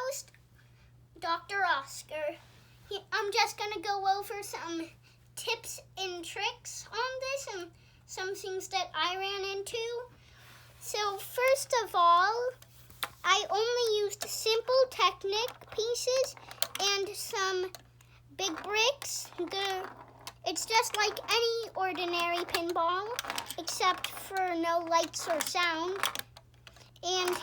host, Dr. Oskar. I'm just going to go over some tips and tricks on this and some things that I ran into. So first of all, I only used simple Technic pieces and some big bricks. It's just like any ordinary pinball, except for no lights or sound. And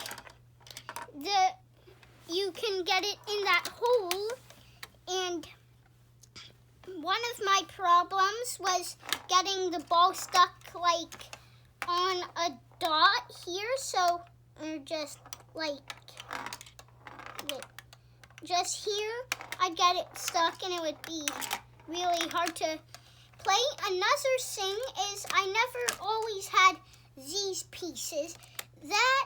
you can get it in that hole. And one of my problems was getting the ball stuck like on a dot here. So just here, I'd get it stuck and it would be really hard to play. Another thing is I never always had these pieces. Their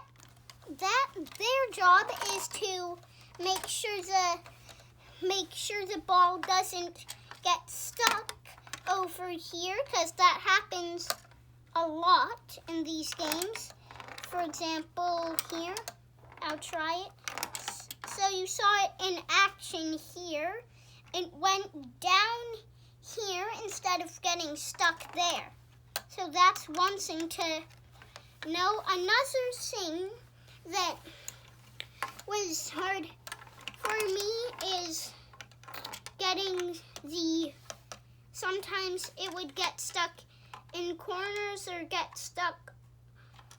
job is to make sure the ball doesn't get stuck over here, because that happens a lot in these games. For example, here, I'll try it. So you saw it in action here. It went down here instead of getting stuck there. So that's one thing to know. Another thing that was hard for me is getting sometimes it would get stuck in corners or get stuck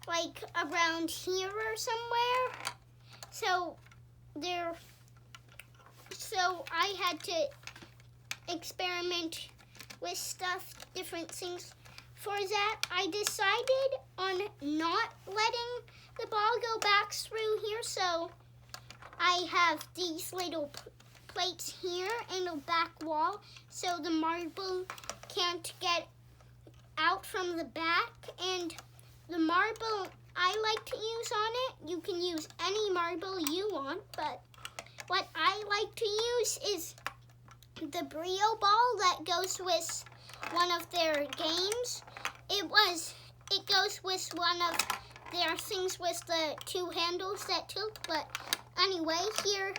like around here or somewhere. So I had to experiment with stuff, different things. For that, I decided on not letting the ball go back through here. So I have these little plates here and a back wall, so the marble can't get out from the back. And the marble I like to use on it, you can use any marble you want, but what I like to use is the Brio ball that goes with one of their games. It goes with one of their things with the two handles that tilt. But anyway, here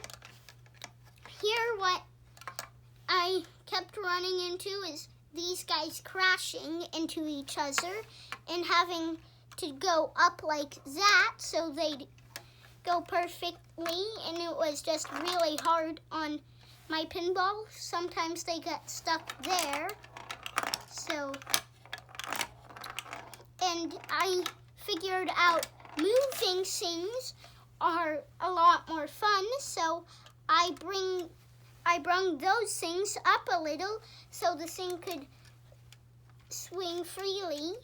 what I kept running into is these guys crashing into each other and having to go up like that so they'd go perfectly, and it was just really hard on my pinball. Sometimes they got stuck there. And I figured out moving things are a lot more fun, so I brung those things up a little so the thing could swing freely.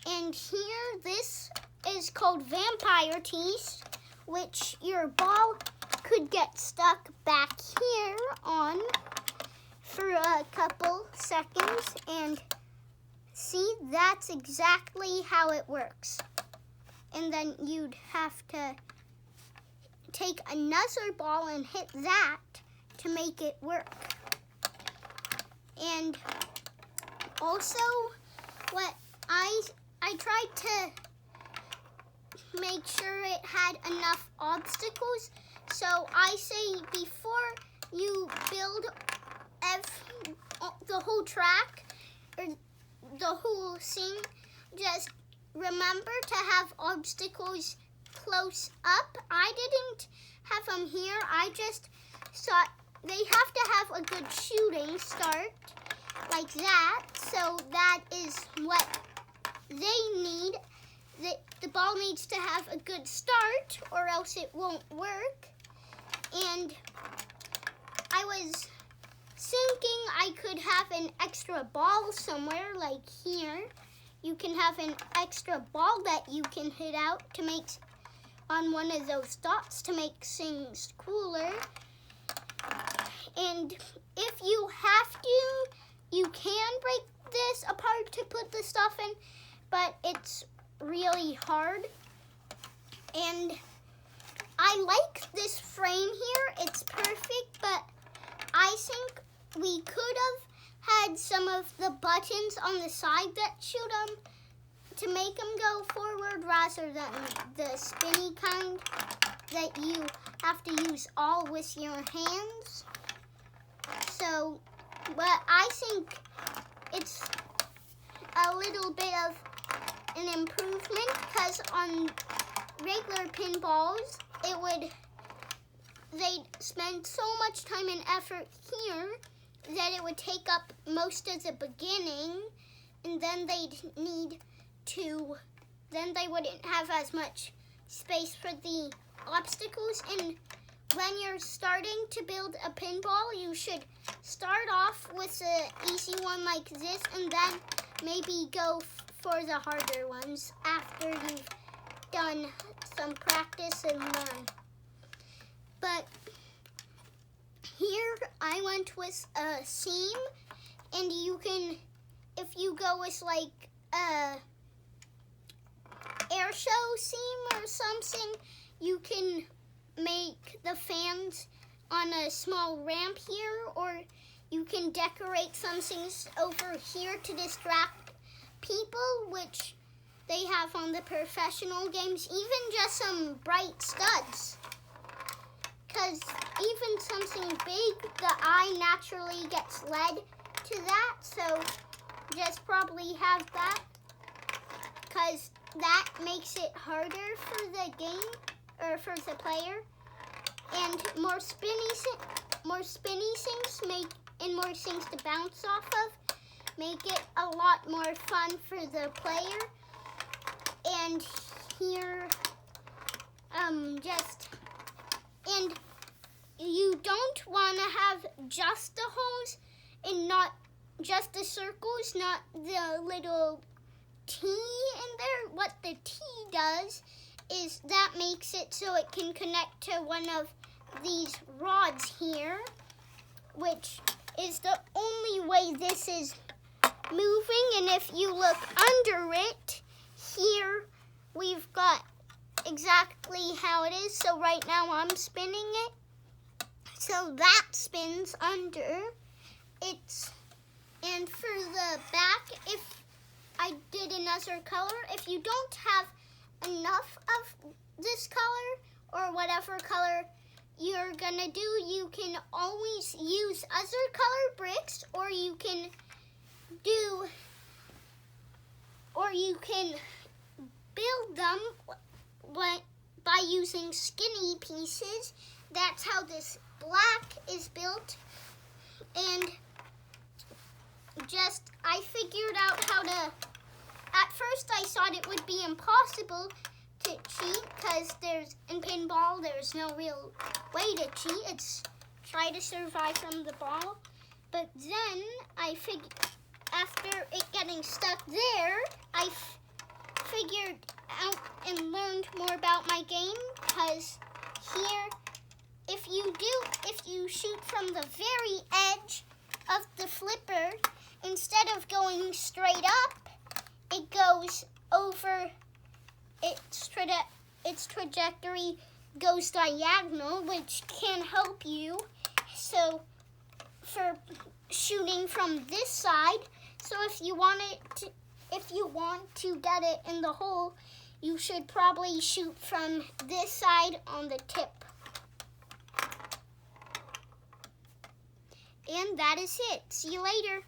And here, this is called Vampire Teeth, which your ball could get stuck back here on for a couple seconds. And see, that's exactly how it works. And then you'd have to take another ball and hit that to make it work. And also, what I tried to make sure it had enough obstacles. So I say before you build the whole track or the whole thing, just remember to have obstacles close up. I didn't have them here. I just thought they have to have a good shooting start like that. So that is what they need. The ball needs to have a good start or else it won't work. And I was thinking I could have an extra ball somewhere, like here. You can have an extra ball that you can hit out to make on one of those dots to make things cooler. And if you have to, you can break this apart to put the stuff in, but it's really hard. And I like this frame here. It's perfect, but I think we could have had some of the buttons on the side that shoot them to make them go forward rather than the spinny kind. that you have to use all with your hands. So, but I think it's a little bit of an improvement, because on regular pinballs, they'd spend so much time and effort here that it would take up most of the beginning, and then they wouldn't have as much space for the obstacles. And when you're starting to build a pinball, you should start off with an easy one like this, and then maybe go for the harder ones after you've done some practice and learn. But here I went with a seam, and you can, if you go with like a air show seam or something, you can make the fans on a small ramp here, or you can decorate some things over here to distract people, which they have on the professional games, even just some bright studs. Because even something big, the eye naturally gets led to that, so just probably have that, because that makes it harder for the game, or for the player. And more spinny things and more things to bounce off of make it a lot more fun for the player. And here, and you don't want to have just the holes and not just the circles, not the little T in there. What the T does is that makes it so it can connect to one of these rods here, which is the only way this is moving. And if you look under it, here we've got exactly how it is. So right now I'm spinning it. So that spins under it. And for the back, if I did another color, if you don't have enough of this color or whatever color you're gonna do, you can always use other color bricks, or you can build them by using skinny pieces. That's how this black is built. And I figured out how to, at first I thought it would be impossible to cheat, because in pinball there's no real way to cheat. It's try to survive from the ball. But then I figured, after it getting stuck there, I figured out and learned more about my game, because here, if you shoot from the very edge of the flipper, instead of going straight up, it goes over, its trajectory goes diagonal, which can help you. So for shooting from this side, so if you want to get it in the hole, you should probably shoot from this side on the tip. And that is it. See you later.